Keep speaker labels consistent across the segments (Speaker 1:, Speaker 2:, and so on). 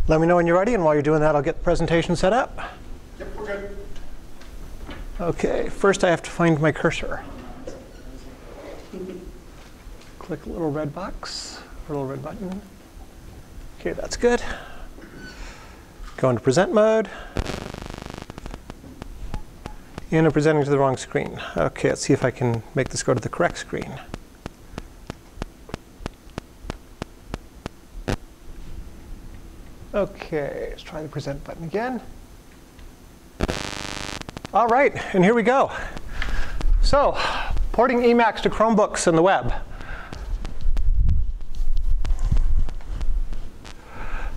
Speaker 1: Let me know when you're ready, and while you're doing that, I'll get the presentation set up.
Speaker 2: Yep, we're good.
Speaker 1: OK, first I have to find my cursor. Click a little red box, or a little red button. OK, that's good. Go into present mode. And I'm presenting to the wrong screen. OK, let's see if I can make this go to the correct screen. OK, let's try the present button again. All right, and here we go. So, porting Emacs to Chromebooks and the web.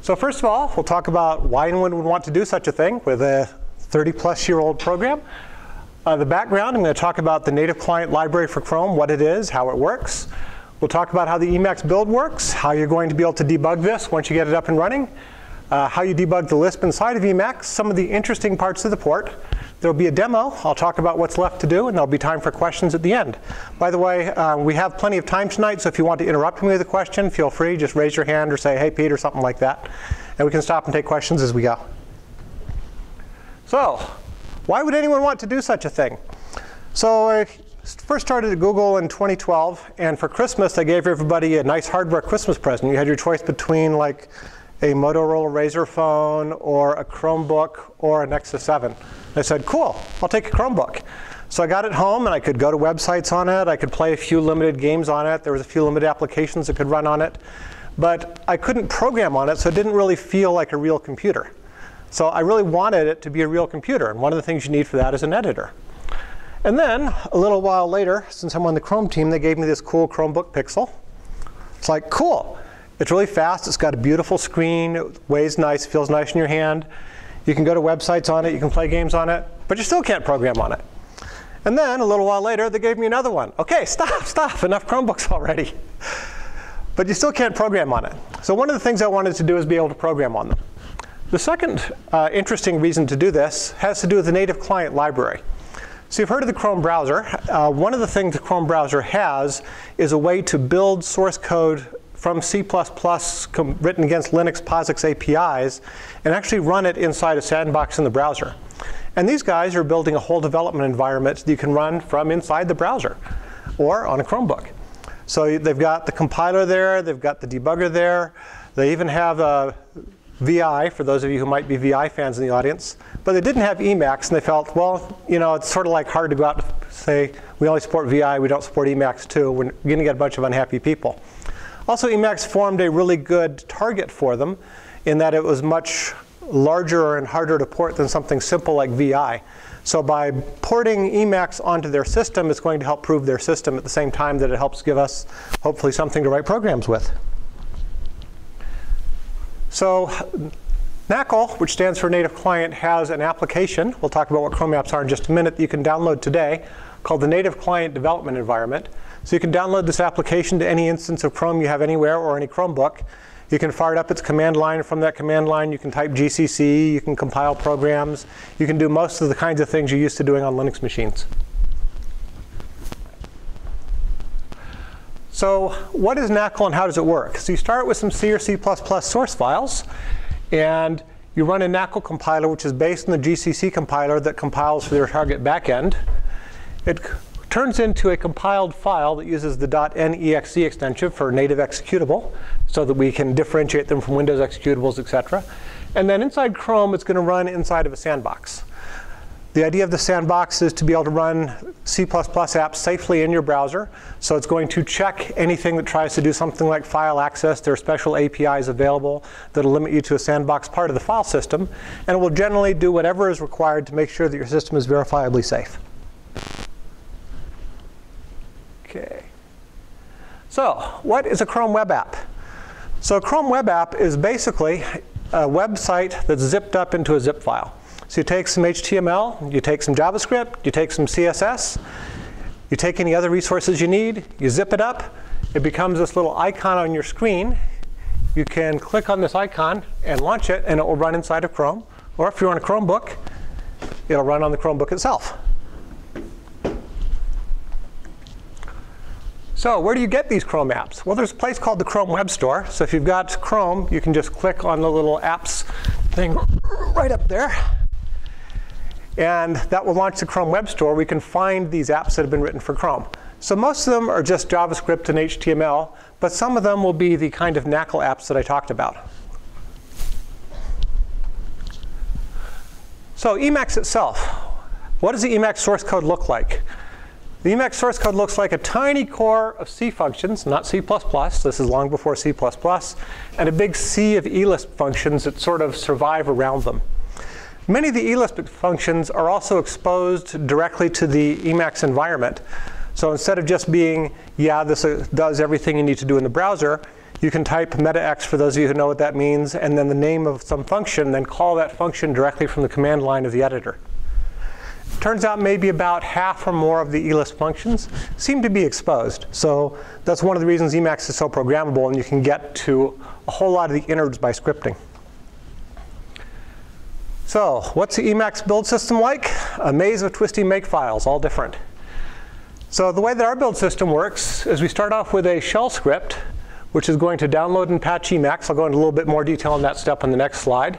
Speaker 1: So first of all, we'll talk about why anyone would want to do such a thing with a 30-plus-year-old program. The background, I'm going to talk about the native client library for Chrome, what it is, how it works. We'll talk about how the Emacs build works, how you're going to be able to debug this once you get it up and running, how you debug the Lisp inside of Emacs, some of the interesting parts of the port. There'll be a demo. I'll talk about what's left to do, and there'll be time for questions at the end. By the way, we have plenty of time tonight, so if you want to interrupt me with a question, feel free. Just raise your hand or say, hey, Pete, or something like that. And we can stop and take questions as we go. So why would anyone want to do such a thing? So I first started at Google in 2012. And for Christmas, I gave everybody a nice hardware Christmas present. You had your choice between like a Motorola Razr phone or a Chromebook or a Nexus 7. I said, cool, I'll take a Chromebook. So I got it home, and I could go to websites on it. I could play a few limited games on it. There was a few limited applications that could run on it. But I couldn't program on it, so it didn't really feel like a real computer. So I really wanted it to be a real computer. And one of the things you need for that is an editor. And then a little while later, since I'm on the Chrome team, they gave me this cool Chromebook Pixel. It's like, cool. It's really fast. It's got a beautiful screen. It weighs nice. It feels nice in your hand. You can go to websites on it. You can play games on it. But you still can't program on it. And then a little while later, they gave me another one. OK, stop. Enough Chromebooks already. But you still can't program on it. So one of the things I wanted to do is be able to program on them. The second interesting reason to do this has to do with the native client library. So you've heard of the Chrome browser. One of the things the Chrome browser has is a way to build source code from C++ written against Linux POSIX APIs and actually run it inside a sandbox in the browser. And these guys are building a whole development environment that you can run from inside the browser or on a Chromebook. So they've got the compiler there. They've got the debugger there. They even have a VI, for those of you who might be VI fans in the audience. But they didn't have Emacs, and they felt, well, it's sort of like hard to go out and say, we only support VI, we don't support Emacs too. We're going to get a bunch of unhappy people. Also, Emacs formed a really good target for them in that it was much larger and harder to port than something simple like VI. So by porting Emacs onto their system, it's going to help prove their system at the same time that it helps give us, hopefully, something to write programs with. So NaCl, which stands for Native Client, has an application. We'll talk about what Chrome apps are in just a minute that you can download today called the Native Client Development Environment. So you can download this application to any instance of Chrome you have anywhere or any Chromebook. You can fire it up its command line. From that command line, you can type GCC. You can compile programs. You can do most of the kinds of things you're used to doing on Linux machines. So what is NaCl and how does it work? So you start with some C or C++ source files. And you run a NaCl compiler, which is based on the GCC compiler that compiles for their target backend. It turns into a compiled file that uses the .nexe extension for native executable so that we can differentiate them from Windows executables, et cetera. And then inside Chrome, it's going to run inside of a sandbox. The idea of the sandbox is to be able to run C++ apps safely in your browser. So it's going to check anything that tries to do something like file access. There are special APIs available that will limit you to a sandbox part of the file system. And it will generally do whatever is required to make sure that your system is verifiably safe. OK. So what is a Chrome web app? So a Chrome web app is basically a website that's zipped up into a zip file. So you take some HTML, you take some JavaScript, you take some CSS, you take any other resources you need, you zip it up, it becomes this little icon on your screen. You can click on this icon and launch it, and it will run inside of Chrome. Or if you're on a Chromebook, it'll run on the Chromebook itself. So where do you get these Chrome apps? Well, there's a place called the Chrome Web Store. So if you've got Chrome, you can just click on the little apps thing right up there. And that will launch the Chrome Web Store. We can find these apps that have been written for Chrome. So most of them are just JavaScript and HTML, but some of them will be the kind of NaCl apps that I talked about. So Emacs itself. What does the Emacs source code look like? The Emacs source code looks like a tiny core of C functions, not C++. This is long before C++, and a big sea of Elisp functions that sort of survive around them. Many of the Elisp functions are also exposed directly to the Emacs environment. So instead of just being, yeah, this does everything you need to do in the browser, you can type metax, for those of you who know what that means, and then the name of some function, then call that function directly from the command line of the editor. Turns out maybe about half or more of the Elisp functions seem to be exposed. So that's one of the reasons Emacs is so programmable, and you can get to a whole lot of the innards by scripting. So what's the Emacs build system like? A maze of twisty makefiles, all different. So the way that our build system works is we start off with a shell script, which is going to download and patch Emacs. I'll go into a little bit more detail on that step on the next slide.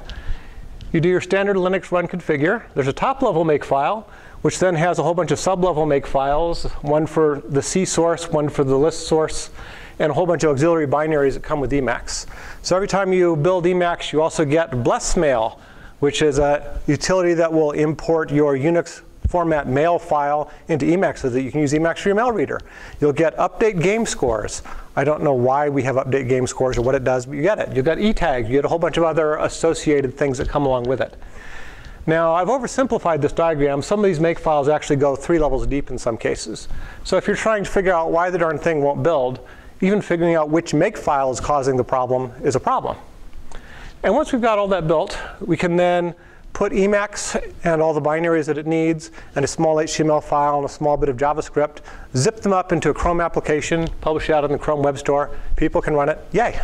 Speaker 1: You do your standard Linux run configure. There's a top-level makefile, which then has a whole bunch of sub-level makefiles, one for the C source, one for the Lisp source, and a whole bunch of auxiliary binaries that come with Emacs. So every time you build Emacs, you also get blessmail, which is a utility that will import your Unix format mail file into Emacs so that you can use Emacs for your mail reader. You'll get update game scores. I don't know why we have update game scores or what it does, but you get it. You get e-tags. You get a whole bunch of other associated things that come along with it. Now, I've oversimplified this diagram. Some of these makefiles actually go 3 levels deep in some cases. So if you're trying to figure out why the darn thing won't build, even figuring out which makefile is causing the problem is a problem. And once we've got all that built, we can then put Emacs and all the binaries that it needs, and a small HTML file and a small bit of JavaScript, zip them up into a Chrome application, publish it out in the Chrome Web Store. People can run it. Yay.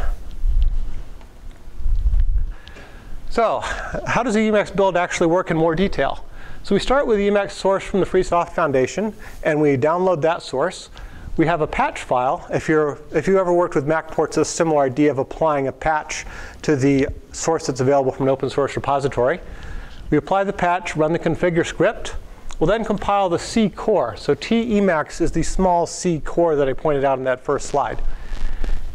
Speaker 1: So how does the Emacs build actually work in more detail? So we start with the Emacs source from the Free Soft Foundation, and we download that source. We have a patch file. If you ever worked with MacPorts, it's a similar idea of applying a patch to the source that's available from an open source repository. We apply the patch, run the configure script. We'll then compile the C core. So T-Emacs is the small C core that I pointed out in that first slide.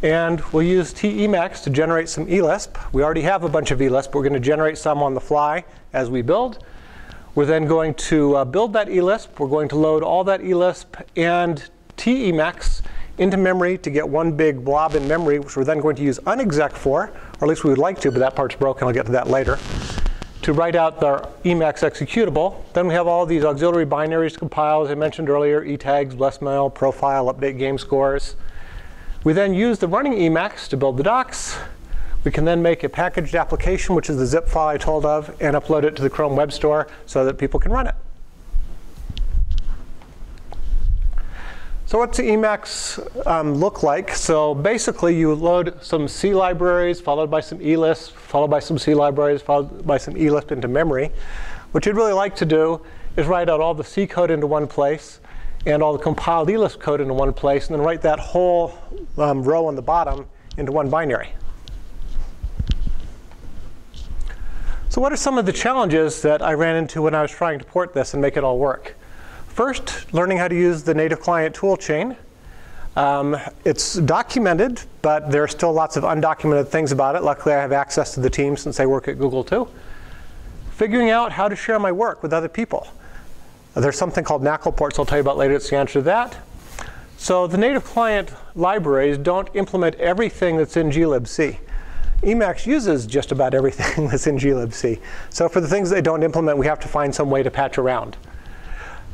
Speaker 1: And we'll use T-Emacs to generate some Elisp. We already have a bunch of Elisp, but we're going to generate some on the fly as we build. We're then going to build that Elisp. We're going to load all that Elisp and T-Emacs into memory to get one big blob in memory, which we're then going to use unexec for, or at least we would like to, but that part's broken. I'll get to that later, to write out the Emacs executable. Then we have all these auxiliary binaries to compile, as I mentioned earlier, e-tags, blessmail, profile, update game scores. We then use the running Emacs to build the docs. We can then make a packaged application, which is the zip file I told of, and upload it to the Chrome Web Store so that people can run it. So what's the Emacs look like? So basically, you load some C libraries, followed by some Elisp, followed by some C libraries, followed by some Elisp into memory. What you'd really like to do is write out all the C code into one place, and all the compiled Elisp code into one place, and then write that whole row on the bottom into one binary. So what are some of the challenges that I ran into when I was trying to port this and make it all work? First, learning how to use the native client toolchain. It's documented, but there are still lots of undocumented things about it. Luckily, I have access to the team since I work at Google too. Figuring out how to share my work with other people. There's something called NaCl ports I'll tell you about later. It's the answer to that. So the native client libraries don't implement everything that's in glibc. Emacs uses just about everything that's in glibc. So for the things they don't implement, we have to find some way to patch around.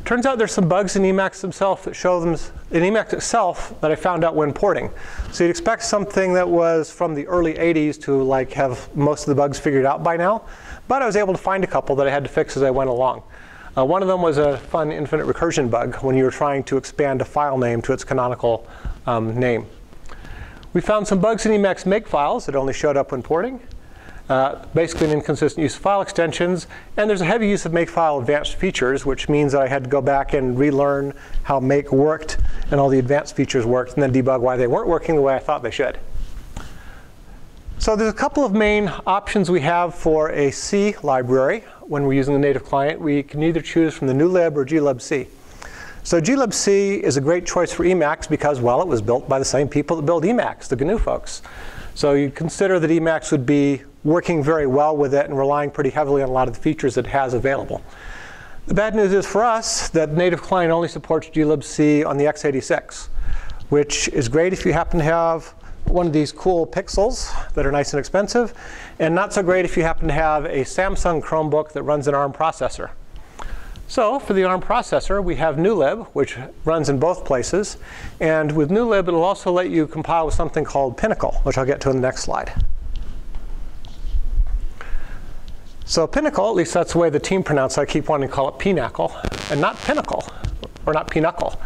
Speaker 1: Turns out there's some bugs in Emacs themselves that show them in Emacs itself that I found out when porting. So you'd expect something that was from the early 80s to like have most of the bugs figured out by now. But I was able to find a couple that I had to fix as I went along. One of them was a fun infinite recursion bug when you were trying to expand a file name to its canonical name. We found some bugs in Emacs makefiles that only showed up when porting. basically an inconsistent use of file extensions. And there's a heavy use of Makefile advanced features, which means that I had to go back and relearn how make worked and all the advanced features worked, and then debug why they weren't working the way I thought they should. So there's a couple of main options we have for a C library when we're using the native client. We can either choose from the newlib or glibc. So glibc is a great choice for Emacs because, well, it was built by the same people that build Emacs, the GNU folks. So you consider that Emacs would be working very well with it and relying pretty heavily on a lot of the features it has available. The bad news is for us that native client only supports glibc on the x86, which is great if you happen to have one of these cool pixels that are nice and expensive, and not so great if you happen to have a Samsung Chromebook that runs an ARM processor. So for the ARM processor, we have newlib, which runs in both places. And with newlib, it'll also let you compile with something called Pinnacle, which I'll get to in the next slide. So Pinnacle, at least that's the way the team pronounced it. I keep wanting to call it Pinnacle, and not Pinnacle, or not Pinnacle.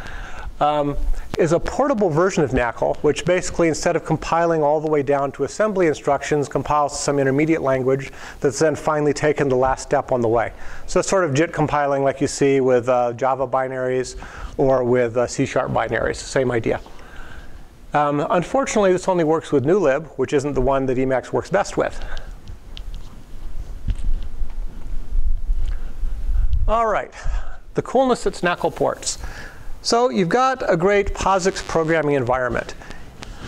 Speaker 1: Is a portable version of NaCl, which basically, instead of compiling all the way down to assembly instructions, compiles some intermediate language that's then finally taken the last step on the way. So it's sort of JIT compiling like you see with Java binaries or with C# binaries, same idea. Unfortunately, this only works with newlib, which isn't the one that Emacs works best with. All right, the coolness that's NaCl ports. So you've got a great POSIX programming environment.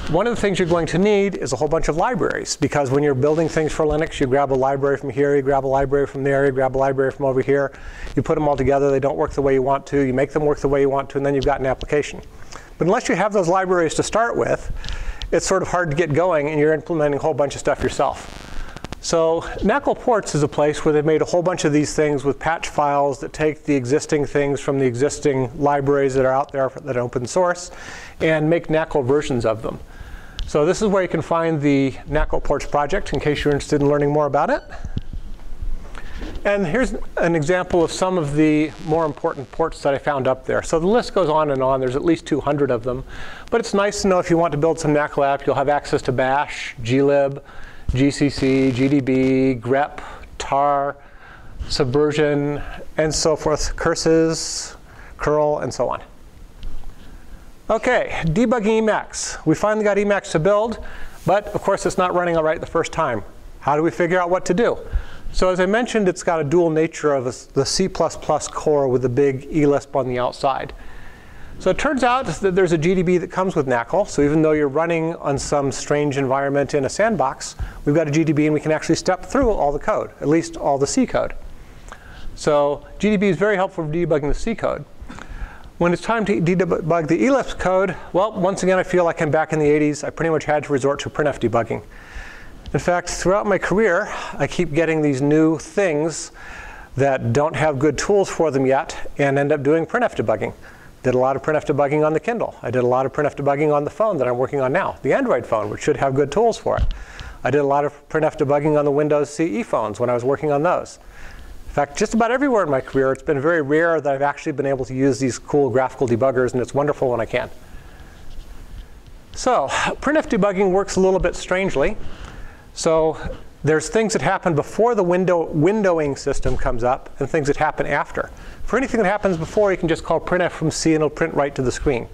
Speaker 1: One of the things you're going to need is a whole bunch of libraries, because when you're building things for Linux, you grab a library from here, you grab a library from there, you grab a library from over here. You put them all together. They don't work the way you want to. You make them work the way you want to, and then you've got an application. But unless you have those libraries to start with, it's sort of hard to get going, and you're implementing a whole bunch of stuff yourself. So NaCl ports is a place where they've made a whole bunch of these things with patch files that take the existing things from the existing libraries that are out there that are open source and make NaCl versions of them. So this is where you can find the NaCl ports project in case you're interested in learning more about it. And here's an example of some of the more important ports that I found up there. So the list goes on and on. There's at least 200 of them. But it's nice to know if you want to build some NaCl app, you'll have access to bash, glib, GCC, GDB, grep, tar, subversion, and so forth, curses, curl, and so on. OK, debugging Emacs. We finally got Emacs to build, but of course it's not running all right the first time. How do we figure out what to do? So as I mentioned, it's got a dual nature of the C++ core with a big Elisp on the outside. So it turns out that there's a GDB that comes with NaCl. So even though you're running on some strange environment in a sandbox, we've got a GDB, and we can actually step through all the code, at least all the C code. So GDB is very helpful for debugging the C code. When it's time to debug the Elisp code, well, once again, I feel like I'm back in the 80s. I pretty much had to resort to printf debugging. In fact, throughout my career, I keep getting these new things that don't have good tools for them yet and end up doing printf debugging. Did a lot of printf debugging on the Kindle. I did a lot of printf debugging on the phone that I'm working on now, the Android phone, which should have good tools for it. I did a lot of printf debugging on the Windows CE phones when I was working on those. In fact, just about everywhere in my career, it's been very rare that I've actually been able to use these cool graphical debuggers, and it's wonderful when I can. So printf debugging works a little bit strangely. So there's things that happen before the windowing system comes up and things that happen after. For anything that happens before, you can just call printf from C, and it'll print right to the screen.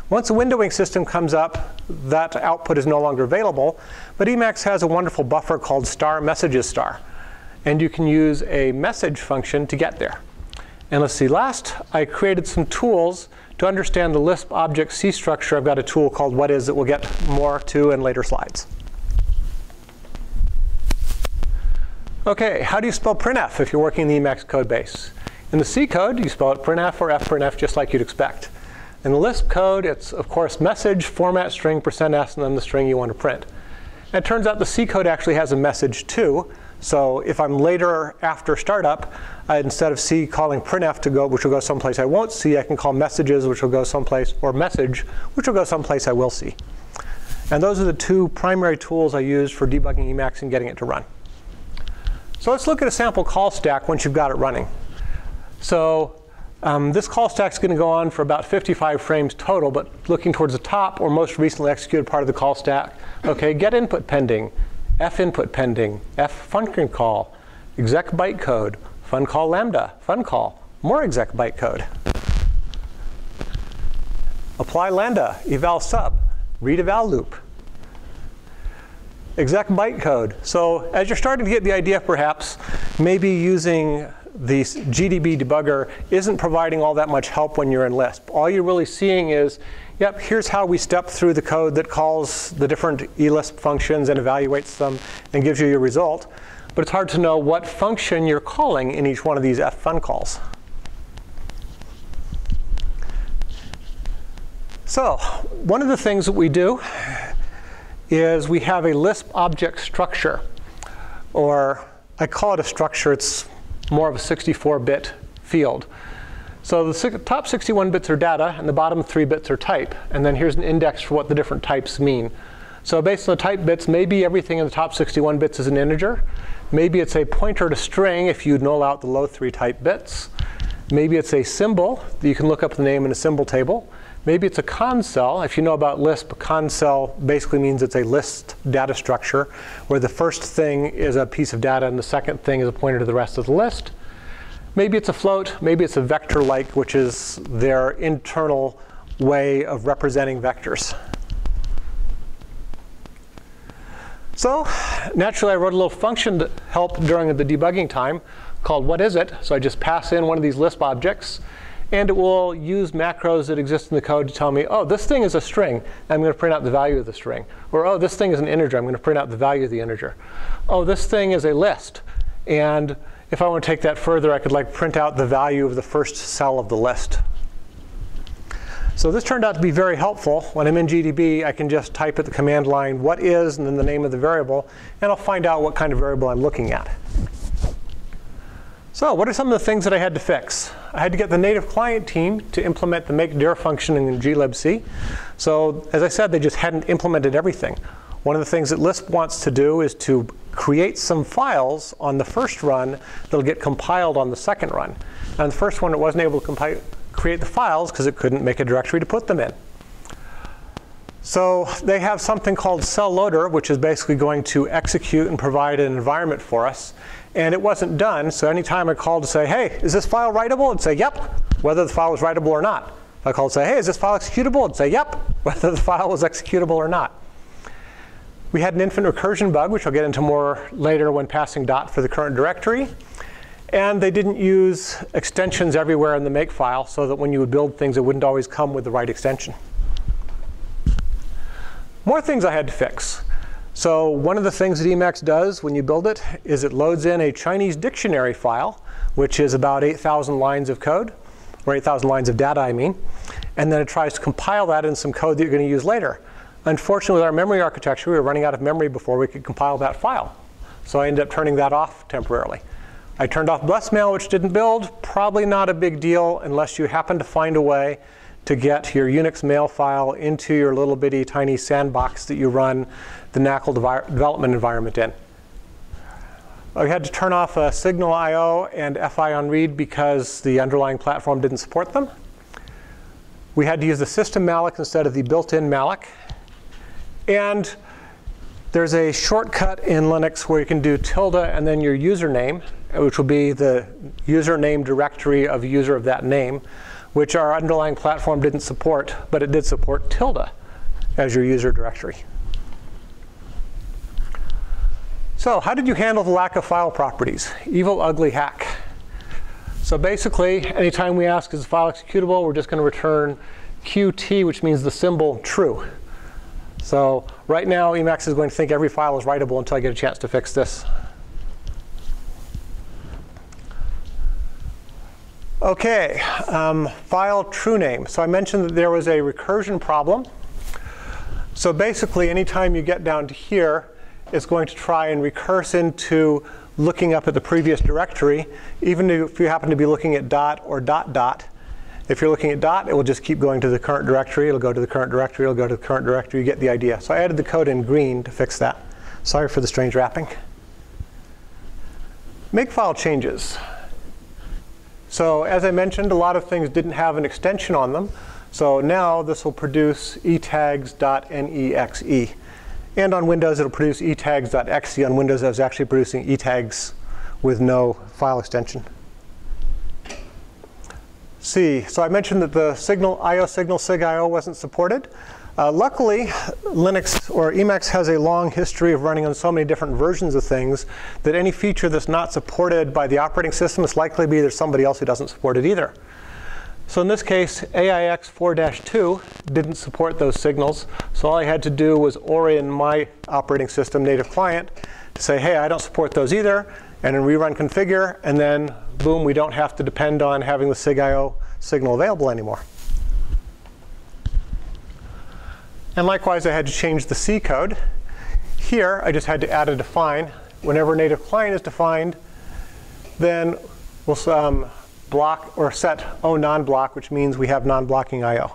Speaker 1: Once the windowing system comes up, that output is no longer available. But Emacs has a wonderful buffer called star messages star. And you can use a message function to get there. And let's see, last I created some tools to understand the Lisp object C structure. I've got a tool called Whatis that we'll get more to in later slides. OK, how do you spell printf if you're working in the Emacs code base? In the C code, you spell it printf or fprintf just like you'd expect. In the Lisp code, it's, of course, message, format string, %s, and then the string you want to print. And it turns out the C code actually has a message too. So if I'm later after startup, instead of C calling printf to go, which will go someplace I won't see, I can call messages, which will go someplace, or message, which will go someplace I will see. And those are the two primary tools I use for debugging Emacs and getting it to run. So let's look at a sample call stack once you've got it running. So this call stack is going to go on for about 55 frames total, but looking towards the top or most recently executed part of the call stack, OK, get input pending, f input pending, f function call, exec bytecode, fun call lambda, fun call, more exec bytecode. Apply lambda, eval sub, read eval loop. Exec bytecode. So as you're starting to get the idea, perhaps, maybe using the GDB debugger isn't providing all that much help when you're in Lisp. All you're really seeing is, yep, here's how we step through the code that calls the different eLisp functions and evaluates them and gives you your result. But it's hard to know what function you're calling in each one of these fun calls. So one of the things that we do is we have a Lisp object structure, or I call it a structure. It's more of a 64-bit field. So the top 61 bits are data, and the bottom 3 bits are type. And then here's an index for what the different types mean. So based on the type bits, maybe everything in the top 61 bits is an integer. Maybe it's a pointer to string if you null out the low 3 type bits. Maybe it's a symbol that you can look up the name in a symbol table. Maybe it's a console. If you know about Lisp, a console basically means it's a list data structure where the first thing is a piece of data and the second thing is a pointer to the rest of the list. Maybe it's a float. Maybe it's a vector-like, which is their internal way of representing vectors. So naturally, I wrote a little function to help during the debugging time called whatis. So I just pass in one of these Lisp objects. And it will use macros that exist in the code to tell me, oh, this thing is a string. I'm going to print out the value of the string. Or, oh, this thing is an integer. I'm going to print out the value of the integer. Oh, this thing is a list. And if I want to take that further, I could print out the value of the first cell of the list. So this turned out to be very helpful. When I'm in GDB, I can just type at the command line what is and then the name of the variable. And I'll find out what kind of variable I'm looking at. So what are some of the things that I had to fix? I had to get the native client team to implement the makedir function in glibc. So as I said, they just hadn't implemented everything. One of the things that Lisp wants to do is to create some files on the first run that'll get compiled on the second run. And the first one, it wasn't able to create the files because it couldn't make a directory to put them in. So they have something called cell loader, which is basically going to execute and provide an environment for us. And it wasn't done, so anytime I called to say, hey, is this file writable? It'd say, yep, whether the file was writable or not. If I called to say, hey, is this file executable? It'd say, yep, whether the file was executable or not. We had an infinite recursion bug, which I'll get into more later when passing dot for the current directory. And they didn't use extensions everywhere in the Makefile, so that when you would build things, it wouldn't always come with the right extension. More things I had to fix. So one of the things that Emacs does when you build it is it loads in a Chinese dictionary file, which is about 8,000 lines of code, or 8,000 lines of data, I mean. And then it tries to compile that in some code that you're going to use later. Unfortunately, with our memory architecture, we were running out of memory before we could compile that file. So I ended up turning that off temporarily. I turned off blessmail, which didn't build. Probably not a big deal unless you happen to find a way to get your Unix mail file into your little bitty tiny sandbox that you run the NaCl development environment in. I had to turn off Signal IO and FIONREAD because the underlying platform didn't support them. We had to use the system malloc instead of the built-in malloc. And there's a shortcut in Linux where you can do tilde and then your username, which will be the username directory of a user of that name, which our underlying platform didn't support, but it did support tilde as your user directory. So how did you handle the lack of file properties? Evil, ugly hack. So basically, anytime we ask, is the file executable, we're just going to return Qt, which means the symbol true. So right now, Emacs is going to think every file is writable until I get a chance to fix this. OK, file true name. So I mentioned that there was a recursion problem. So basically, anytime you get down to here, it's going to try and recurse into looking up at the previous directory, even if you happen to be looking at dot or dot dot. If you're looking at dot, it will just keep going to the current directory. It'll go to the current directory. It'll go to the current directory. You get the idea. So I added the code in green to fix that. Sorry for the strange wrapping. Makefile changes. So as I mentioned, a lot of things didn't have an extension on them. So now this will produce etags.nexe. And on Windows, it'll produce etags.exe. On Windows, I was actually producing etags with no file extension. C, so I mentioned that the IO signal SIGIO wasn't supported. Luckily, Linux or Emacs has a long history of running on so many different versions of things that any feature that's not supported by the operating system is likely to be there's somebody else who doesn't support it either. So in this case, AIX 4-2 didn't support those signals. So all I had to do was orient my operating system native client to say, hey, I don't support those either. And then rerun configure. And then, boom, we don't have to depend on having the SIGIO signal available anymore. And likewise, I had to change the C code. Here, I just had to add a define. Whenever native client is defined, then we'll block or set O non-block, which means we have non-blocking I/O.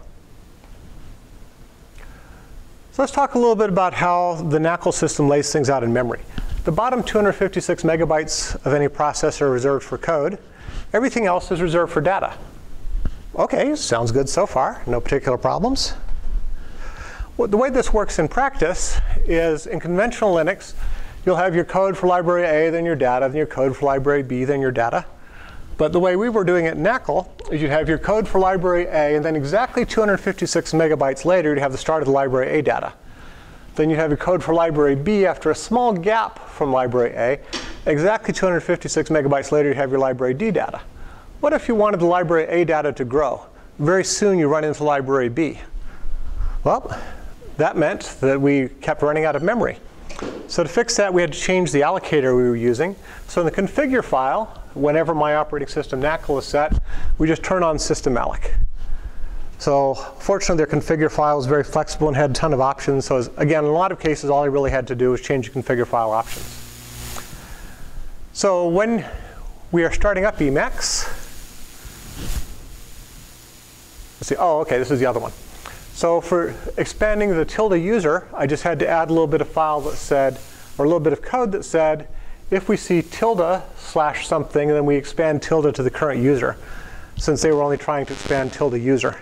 Speaker 1: So let's talk a little bit about how the NaCl system lays things out in memory. The bottom 256 megabytes of any processor are reserved for code. Everything else is reserved for data. OK, sounds good so far. No particular problems. Well, the way this works in practice is in conventional Linux, you'll have your code for library A, then your data, then your code for library B, then your data. But the way we were doing it in NaCl is you have your code for library A, and then exactly 256 megabytes later, you'd have the start of the library A data. Then you'd have your code for library B after a small gap from library A. Exactly 256 megabytes later, you have your library D data. What if you wanted the library A data to grow? Very soon, you run into library B. Well, that meant that we kept running out of memory. So to fix that, we had to change the allocator we were using. So in the configure file, whenever my operating system NaCl is set, we just turn on system.malloc. So fortunately, their configure file was very flexible and had a ton of options. So again, in a lot of cases, all I really had to do was change the configure file options. So when we are starting up Emacs, let's see. Oh, OK, this is the other one. So for expanding the tilde user, I just had to add a little bit of file that said, or a little bit of code that said, if we see tilde / something, then we expand tilde to the current user, since they were only trying to expand tilde user.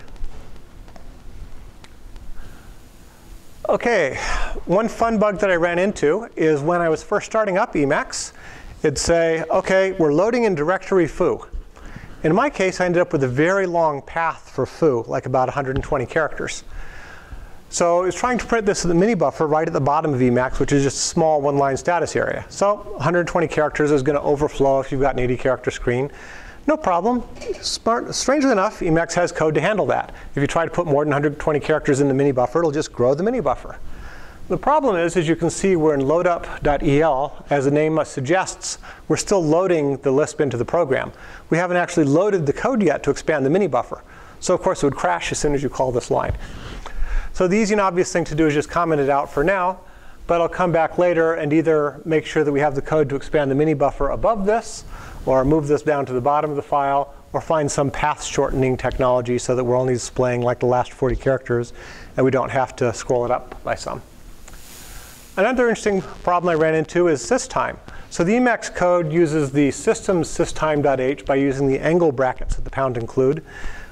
Speaker 1: OK, one fun bug that I ran into is when I was first starting up Emacs, it'd say, OK, we're loading in directory foo. In my case, I ended up with a very long path for foo, like about 120 characters. So I was trying to print this in the mini buffer right at the bottom of Emacs, which is just a small one-line status area. So 120 characters is going to overflow if you've got an 80-character screen. No problem. Strangely enough, Emacs has code to handle that. If you try to put more than 120 characters in the mini buffer, it'll just grow the mini buffer. The problem is, as you can see, we're in Loadup.el. As the name suggests, we're still loading the Lisp into the program. We haven't actually loaded the code yet to expand the mini buffer. So of course, it would crash as soon as you call this line. So the easy and obvious thing to do is just comment it out for now. But I'll come back later and either make sure that we have the code to expand the mini buffer above this, or move this down to the bottom of the file, or find some path shortening technology so that we're only displaying like the last 40 characters, and we don't have to scroll it up by some. Another interesting problem I ran into is systime. So the Emacs code uses the system's systime.h by using the angle brackets at the pound include,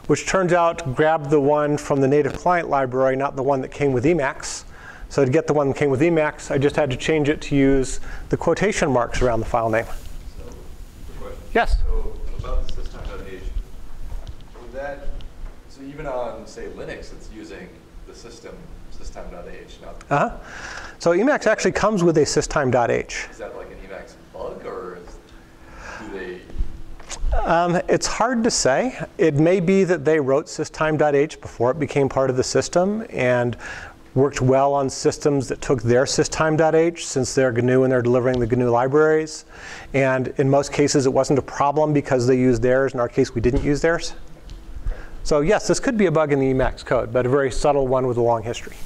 Speaker 1: which turns out grabbed the one from the native client library, not the one that came with Emacs. So to get the one that came with Emacs, I just had to change it to use the quotation marks around the file name.
Speaker 2: So, quick question.
Speaker 1: Yes?
Speaker 2: So about the systime.h, so even on, say, Linux, it's using the systime.h, not
Speaker 1: So Emacs actually comes with a systime.h.
Speaker 2: Is that like an Emacs bug, or do they?
Speaker 1: It's hard to say. It may be that they wrote systime.h before it became part of the system and worked well on systems that took their systime.h, since they're GNU and they're delivering the GNU libraries. And in most cases, it wasn't a problem because they used theirs. In our case, we didn't use theirs. So yes, this could be a bug in the Emacs code, but a very subtle one with a long history.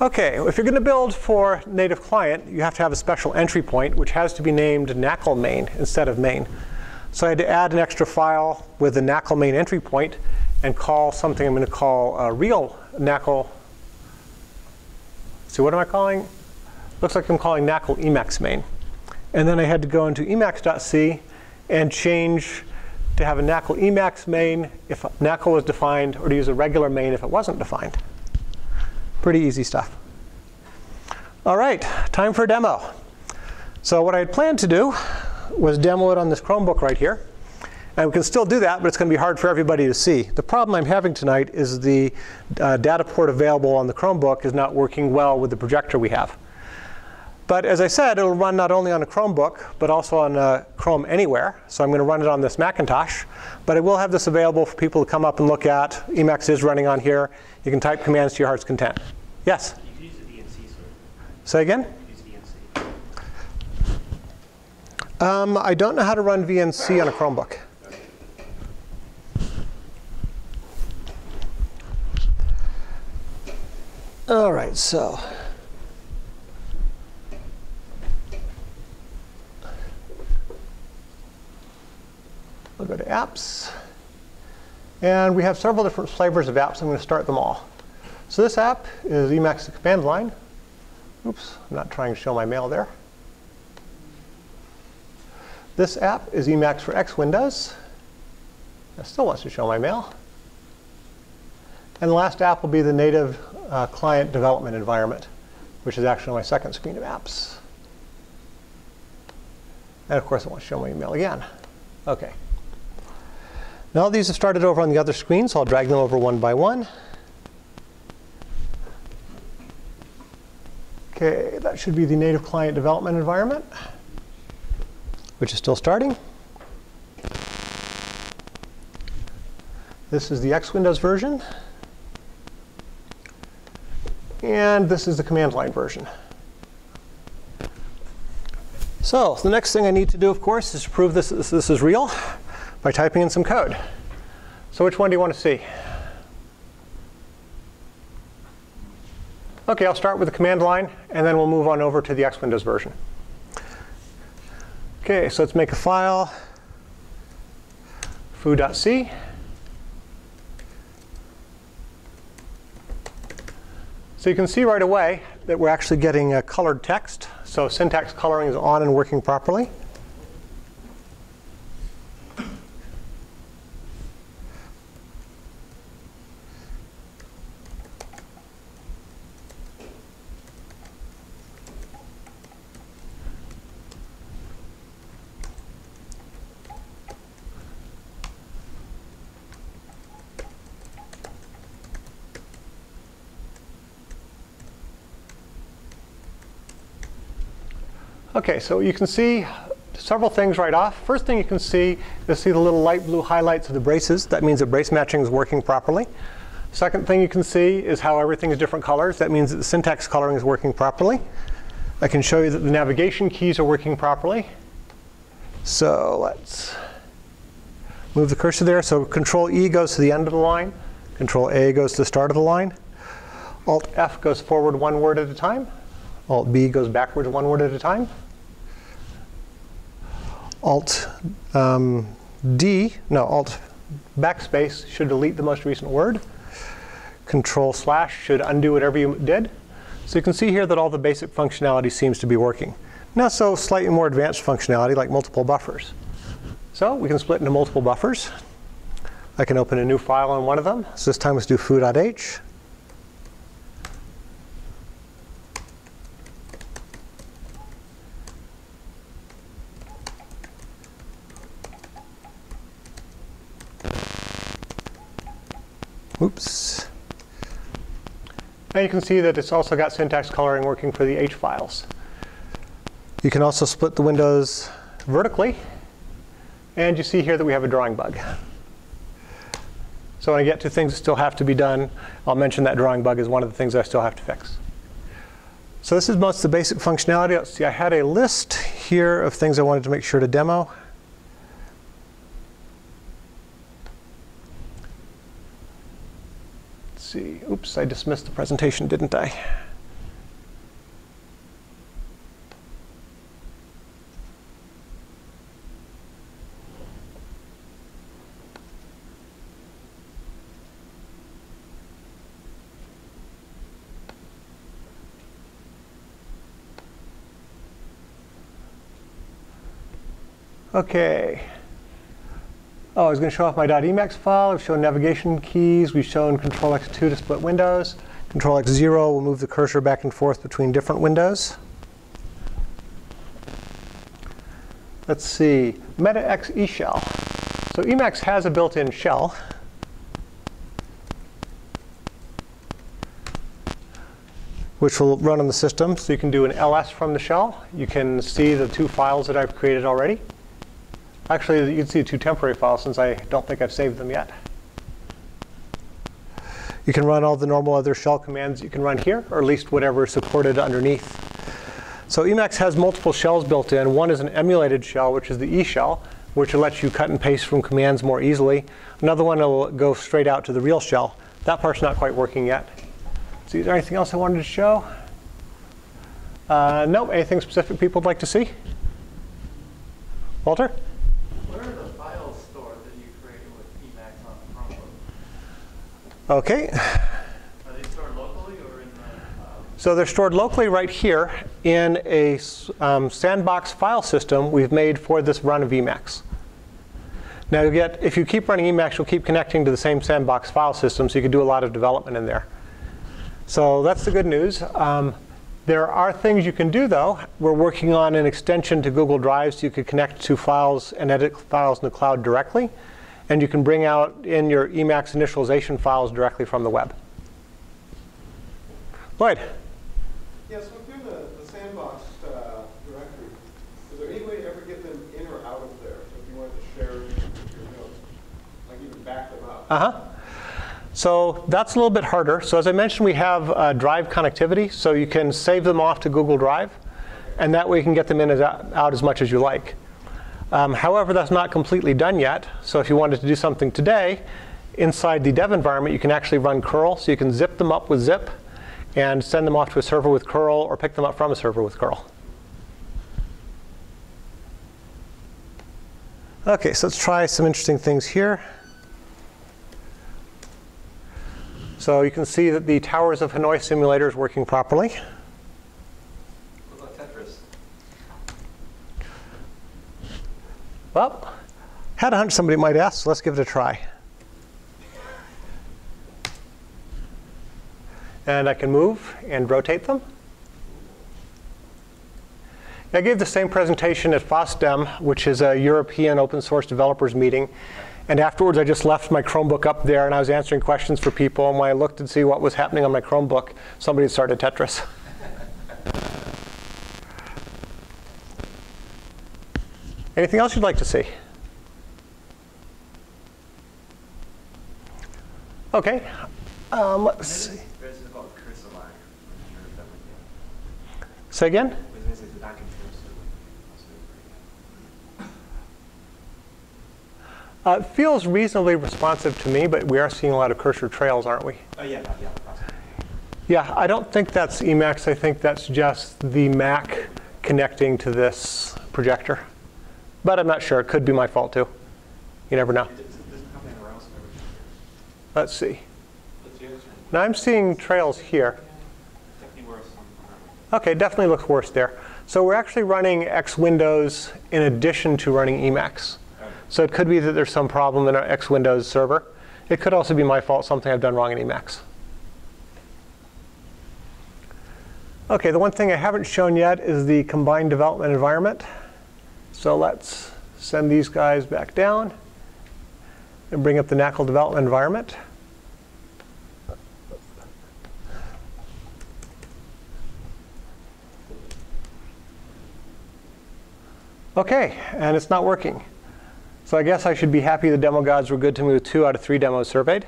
Speaker 1: OK, if you're going to build for native client, you have to have a special entry point, which has to be named NaCl main instead of main. So I had to add an extra file with the NaCl main entry point and call something I'm going to call real NaCl. So what am I calling? Looks like I'm calling NaCl Emacs main. And then I had to go into emacs.c and change to have a NaCl Emacs main if NaCl was defined, or to use a regular main if it wasn't defined. Pretty easy stuff. All right, time for a demo. So what I had planned to do was demo it on this Chromebook right here. And we can still do that, but it's going to be hard for everybody to see. The problem I'm having tonight is the data port available on the Chromebook is not working well with the projector we have. But as I said, it'll run not only on a Chromebook, but also on Chrome Anywhere. So I'm going to run it on this Macintosh. But I will have this available for people to come up and look at. Emacs is running on here. You can type commands to your heart's content. Yes?
Speaker 3: You can use the VNC, sir.
Speaker 1: Say again?
Speaker 3: Use VNC.
Speaker 1: I don't know how to run VNC on a Chromebook. All right, so we'll go to apps. And we have several different flavors of apps. I'm going to start them all. So this app is Emacs the command line. Oops, I'm not trying to show my mail there. This app is Emacs for X Windows. It still wants to show my mail. And the last app will be the native client development environment, which is actually my second screen of apps. And of course, it wants to show my email again. OK. Now these have started over on the other screen, so I'll drag them over one by one. OK, that should be the native client development environment, which is still starting. This is the X Windows version. And this is the command line version. So the next thing I need to do, of course, is to prove this is real by typing in some code. So which one do you want to see? OK, I'll start with the command line, and then we'll move on over to the X Windows version. OK, so let's make a file, foo.c. So you can see right away that we're actually getting colored text. So syntax coloring is on and working properly. OK, so you can see several things right off. First thing you can see is the little light blue highlights of the braces. That means that brace matching is working properly. Second thing you can see is how everything is different colors. That means that the syntax coloring is working properly. I can show you that the navigation keys are working properly. So let's move the cursor there. So Control E goes to the end of the line. Control A goes to the start of the line. Alt F goes forward one word at a time. Alt B goes backwards one word at a time. Alt backspace should delete the most recent word. Control / should undo whatever you did. So you can see here that all the basic functionality seems to be working. Now, so slightly more advanced functionality like multiple buffers. So we can split into multiple buffers. I can open a new file on one of them. So this time let's do foo.h. Oops. And you can see that it's also got syntax coloring working for the H files. You can also split the windows vertically. And you see here that we have a drawing bug. So when I get to things that still have to be done, I'll mention that drawing bug is one of the things I still have to fix. So this is most of the basic functionality. Let's see, I had a list here of things I wanted to make sure to demo. See. Oops, I dismissed the presentation, didn't I? OK. Oh, I was going to show off my .emacs file. I've shown navigation keys. We've shown Control X2 to split windows. Control X0 will move the cursor back and forth between different windows. Let's see, meta-xe shell. So Emacs has a built-in shell. Which will run on the system. So you can do an ls from the shell. You can see the 2 files that I've created already. Actually, you can see 2 temporary files since I don't think I've saved them yet. You can run all the normal other shell commands you can run here, or at least whatever is supported underneath. So Emacs has multiple shells built in. One is an emulated shell, which is the E shell, which lets you cut and paste from commands more easily. Another one will go straight out to the real shell. That part's not quite working yet. So is there anything else I wanted to show? Nope. Anything specific people would like to see? Walter?
Speaker 3: Where are the files stored that you created with Emacs on the Chromebook?
Speaker 1: OK.
Speaker 3: Are they stored locally or in the
Speaker 1: So they're stored locally right here in a sandbox file system we've made for this run of Emacs. Now, if you keep running Emacs, you'll keep connecting to the same sandbox file system, so you can do a lot of development in there. So that's the good news. There are things you can do, though. We're working on an extension to Google Drive, so you could connect to files and edit files in the cloud directly. And you can bring out in your Emacs initialization files directly from the web. Lloyd?
Speaker 4: Yeah, so if you're the sandbox directory, is there any way to ever get them in or out of there? So if you wanted to share your notes, like even back them up?
Speaker 1: So that's a little bit harder. So as I mentioned, we have drive connectivity. So you can save them off to Google Drive. And that way you can get them in and out as much as you like. However, that's not completely done yet. So if you wanted to do something today, inside the dev environment, you can actually run curl. So you can zip them up with zip and send them off to a server with curl, or pick them up from a server with curl. OK, so let's try some interesting things here. So you can see that the Towers of Hanoi simulator is working properly.
Speaker 2: What about Tetris?
Speaker 1: Well, had a hunch somebody might ask, so let's give it a try. And I can move and rotate them. I gave the same presentation at FOSDEM, which is a European open source developers meeting. And afterwards, I just left my Chromebook up there, and I was answering questions for people. And when I looked to see what was happening on my Chromebook, somebody had started Tetris. Anything else you'd like to see? OK. Let's see. Say again? It feels reasonably responsive to me, but we are seeing a lot of cursor trails, aren't we? Yeah, I don't think that's Emacs. I think that's just the Mac connecting to this projector. But I'm not sure. It could be my fault, too. You never know. Let's see. Now I'm seeing trails here. OK, definitely looks worse there. So we're actually running X Windows in addition to running Emacs. So it could be that there's some problem in our X Windows server. It could also be my fault, something I've done wrong in Emacs. OK, the one thing I haven't shown yet is the combined development environment. So let's send these guys back down and bring up the NaCl development environment. OK, and it's not working. So I guess I should be happy the demo gods were good to me with 2 out of 3 demos surveyed.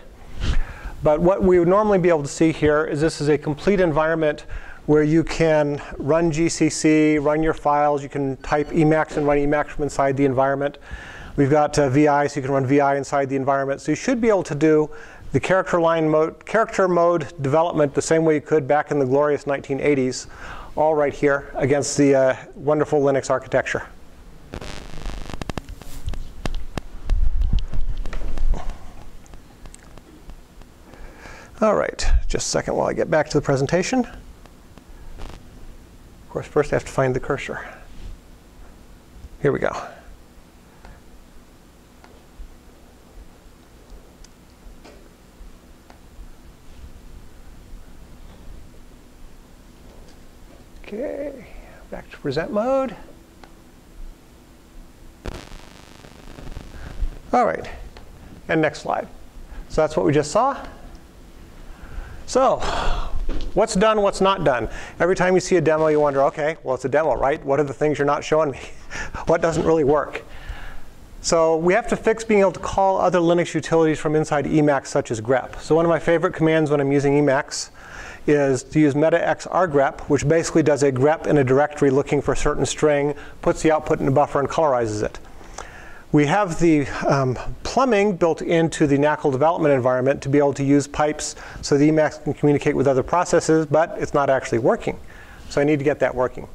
Speaker 1: But what we would normally be able to see here is this is a complete environment where you can run GCC, run your files. You can type Emacs and run Emacs from inside the environment. We've got VI, so you can run VI inside the environment. So you should be able to do the character mode development the same way you could back in the glorious 1980s, all right here against the wonderful Linux architecture. All right, just a second while I get back to the presentation. Of course, first I have to find the cursor. Here we go. OK, back to present mode. All right, and next slide. So that's what we just saw. So what's done, what's not done? Every time you see a demo, you wonder, OK, well, it's a demo, right? What are the things you're not showing me? What doesn't really work? So we have to fix being able to call other Linux utilities from inside Emacs, such as grep. So one of my favorite commands when I'm using Emacs is to use meta-x rgrep, which basically does a grep in a directory looking for a certain string, puts the output in a buffer, and colorizes it. We have the plumbing built into the NaCl development environment to be able to use pipes so the Emacs can communicate with other processes, but it's not actually working. So I need to get that working.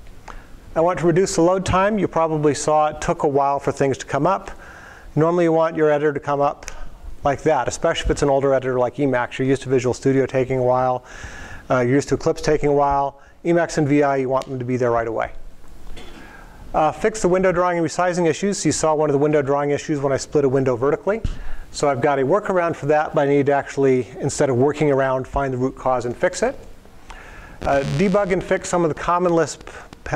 Speaker 1: I want to reduce the load time. You probably saw it took a while for things to come up. Normally you want your editor to come up like that, especially if it's an older editor like Emacs. You're used to Visual Studio taking a while. You're used to Eclipse taking a while. Emacs and VI, you want them to be there right away. Fix the window drawing and resizing issues. So you saw one of the window drawing issues when I split a window vertically. So I've got a workaround for that, but I need to actually, instead of working around, find the root cause and fix it. Debug and fix some of the common Lisp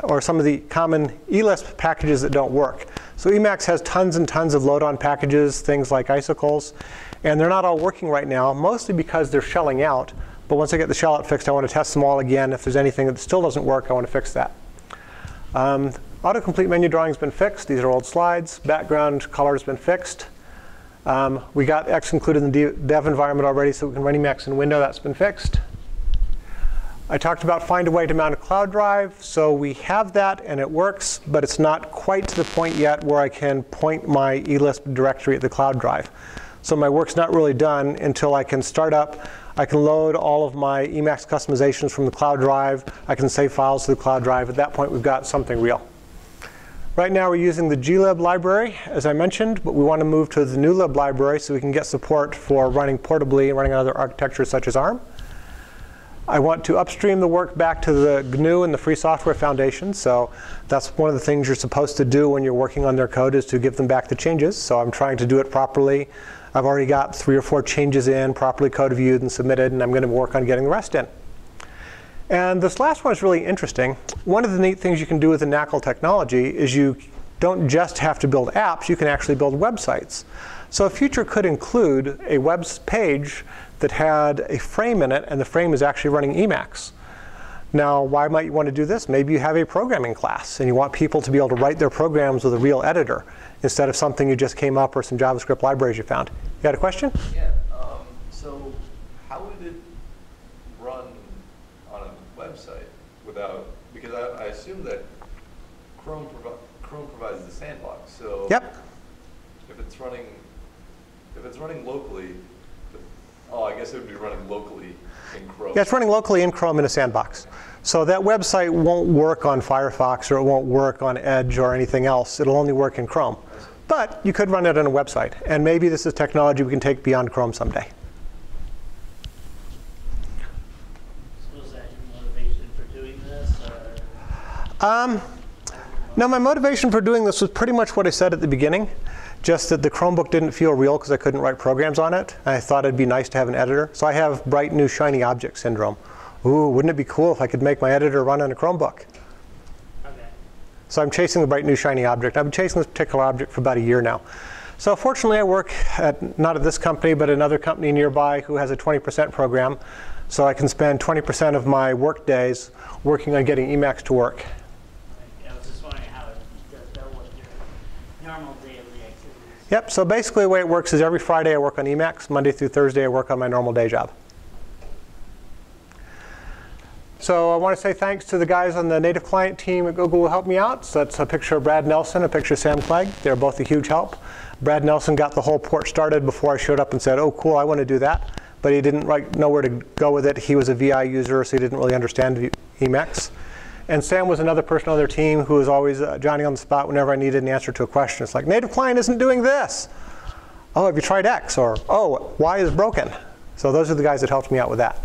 Speaker 1: or some of the common Elisp packages that don't work. So Emacs has tons and tons of load-on packages, things like icicles, and they're not all working right now, mostly because they're shelling out. But once I get the shell out fixed, I want to test them all again. If there's anything that still doesn't work, I want to fix that. Autocomplete menu drawing has been fixed. These are old slides. Background color has been fixed. We got X included in the dev environment already, so we can run Emacs in window. That's been fixed. I talked about find a way to mount a cloud drive. So we have that, and it works, but it's not quite to the point yet where I can point my eLisp directory at the cloud drive. So my work's not really done until I can start up. I can load all of my Emacs customizations from the cloud drive. I can save files to the cloud drive. At that point, we've got something real. Right now, we're using the glib library, as I mentioned, but we want to move to the new lib library so we can get support for running portably and running on other architectures such as ARM. I want to upstream the work back to the GNU and the Free Software Foundation. So that's one of the things you're supposed to do when you're working on their code, is to give them back the changes. So I'm trying to do it properly. I've already got 3 or 4 changes in, properly code reviewed and submitted, and I'm going to work on getting the rest in. And this last one is really interesting. One of the neat things you can do with the NaCl technology is you don't just have to build apps, you can actually build websites. So a future could include a web page that had a frame in it, and the frame is actually running Emacs. Now, why might you want to do this? Maybe you have a programming class, and you want people to be able to write their programs with a real editor instead of something you just came up or some JavaScript libraries you found. You had a question?
Speaker 2: Yeah. So how would it run on a website without? Because I assume that Chrome provides the sandbox. So
Speaker 1: yep.
Speaker 2: If it's running locally, I guess it would be running locally in Chrome.
Speaker 1: Yeah, it's running locally in Chrome in a sandbox. So that website won't work on Firefox, or it won't work on Edge or anything else. It'll only work in Chrome. But you could run it on a website. And maybe this is technology we can take beyond Chrome someday.
Speaker 5: So is that your motivation for doing this? Or?
Speaker 1: No, my motivation for doing this was pretty much what I said at the beginning. Just that the Chromebook didn't feel real because I couldn't write programs on it. And I thought it'd be nice to have an editor. So I have bright, new, shiny object syndrome. Ooh, wouldn't it be cool if I could make my editor run on a Chromebook?
Speaker 5: Okay.
Speaker 1: So I'm chasing the bright, new, shiny object. I've been chasing this particular object for about a year now. So fortunately, I work at, not at this company, but another company nearby who has a 20% program. So I can spend 20% of my work days working on getting Emacs to work.
Speaker 5: I was just wondering how it does that with your normal daily activities.
Speaker 1: Yep, so basically the way it works is every Friday I work on Emacs. Monday through Thursday I work on my normal day job. So I want to say thanks to the guys on the native client team at Google who helped me out. So that's a picture of Brad Nelson, a picture of Sam Clegg. They're both a huge help. Brad Nelson got the whole port started before I showed up and said, oh, cool, I want to do that. But he didn't know where to go with it. He was a VI user, so he didn't really understand Emacs. And Sam was another person on their team who was always Johnny on the spot whenever I needed an answer to a question. It's like, native client isn't doing this. Oh, have you tried X? Or, oh, Y is broken. So those are the guys that helped me out with that.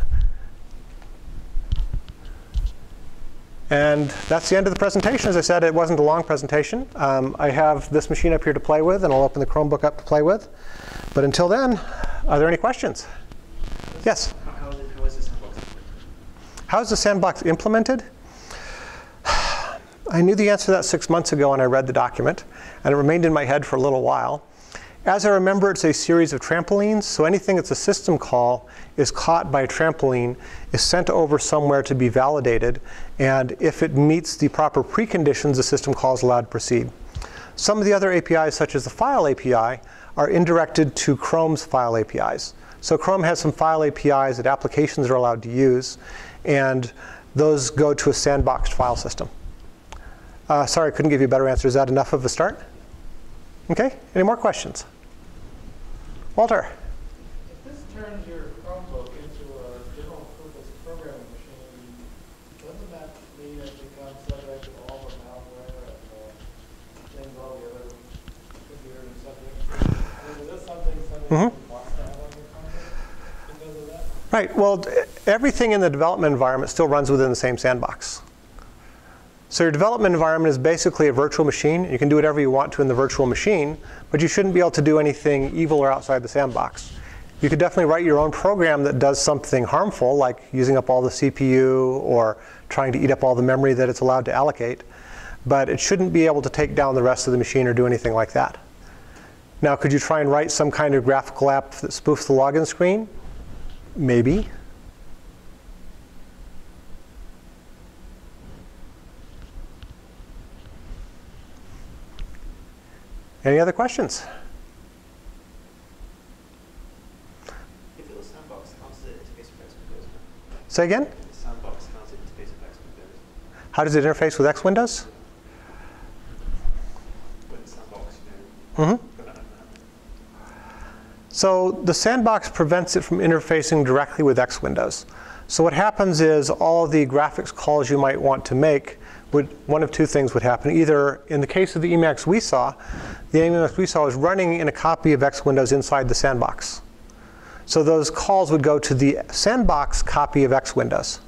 Speaker 1: And that's the end of the presentation. As I said, it wasn't a long presentation. I have this machine up here to play with, and I'll open the Chromebook up to play with. But until then, are there any questions? Yes?
Speaker 5: How is the sandbox implemented?
Speaker 1: How is the sandbox implemented? I knew the answer to that 6 months ago when I read the document, and it remained in my head for a little while. As I remember, it's a series of trampolines, so anything that's a system call is caught by a trampoline, is sent over somewhere to be validated, and if it meets the proper preconditions, the system call is allowed to proceed. Some of the other APIs, such as the file API, are indirected to Chrome's file APIs. So Chrome has some file APIs that applications are allowed to use, and those go to a sandboxed file system. Sorry, I couldn't give you a better answer. Is that enough of a start? OK, any more questions? Walter?
Speaker 3: If this turns your Chromebook into a general purpose programming machine, doesn't that mean it becomes subject to all the malware and things all the other computers and subjects? I mean, is this something somebody wants to have on your Chromebook because of that?
Speaker 1: Right. Well, everything in the development environment still runs within the same sandbox. So your development environment is basically a virtual machine. You can do whatever you want to in the virtual machine, but you shouldn't be able to do anything evil or outside the sandbox. You could definitely write your own program that does something harmful, like using up all the CPU or trying to eat up all the memory that it's allowed to allocate, but it shouldn't be able to take down the rest of the machine or do anything like that. Now, could you try and write some kind of graphical app that spoofs the login screen? Maybe. Any other questions?
Speaker 6: If it was sandbox, how's the interface with X Windows?
Speaker 1: Say again?
Speaker 6: Sandbox, how's the interface with X Windows?
Speaker 1: How does it interface with X Windows?
Speaker 6: When sandbox, you know,
Speaker 1: So the sandbox prevents it from interfacing directly with X Windows. So what happens is all of the graphics calls you might want to make one of two things would happen. Either, in the case of the Emacs we saw, the Emacs we saw was running in a copy of X Windows inside the sandbox. So those calls would go to the sandbox copy of X Windows.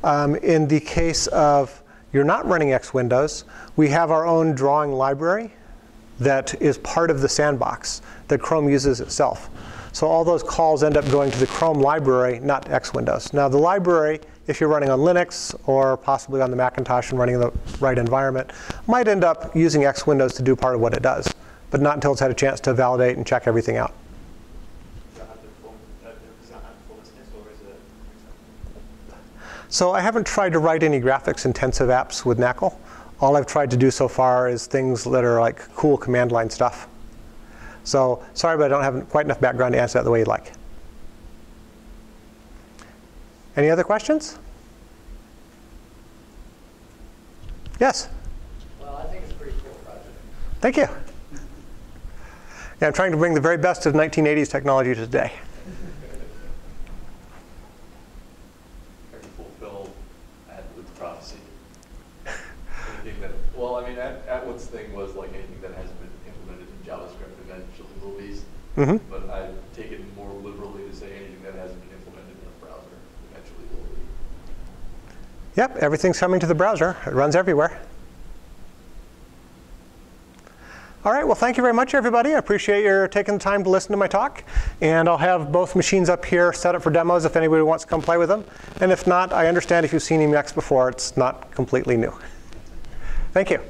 Speaker 1: In the case of you're not running X Windows, we have our own drawing library that is part of the sandbox that Chrome uses itself. So all those calls end up going to the Chrome library, not X Windows. Now the library, if you're running on Linux or possibly on the Macintosh and running in the right environment, might end up using X Windows to do part of what it does, but not until it's had a chance to validate and check everything out.
Speaker 6: does that have performance test, or is it?
Speaker 1: So I haven't tried to write any graphics-intensive apps with NaCl. All I've tried to do so far is things that are like cool command line stuff. So sorry, but I don't have quite enough background to answer that the way you'd like. Any other questions? Yes?
Speaker 3: Well, I think it's a pretty cool project.
Speaker 1: Thank you. Yeah, I'm trying to bring the very best of 1980s technology to today.
Speaker 2: Trying to fulfill Atwood's prophecy. Anything that, well, I mean, Atwood's thing was like anything that hasn't been implemented in JavaScript eventually will be. But I take it more liberally to say anything that hasn't been implemented in a browser eventually will be.
Speaker 1: Yep, everything's coming to the browser. It runs everywhere. All right, well, thank you very much, everybody. I appreciate your taking the time to listen to my talk. And I'll have both machines up here set up for demos if anybody wants to come play with them. And if not, I understand if you've seen Emacs before, it's not completely new. Thank you.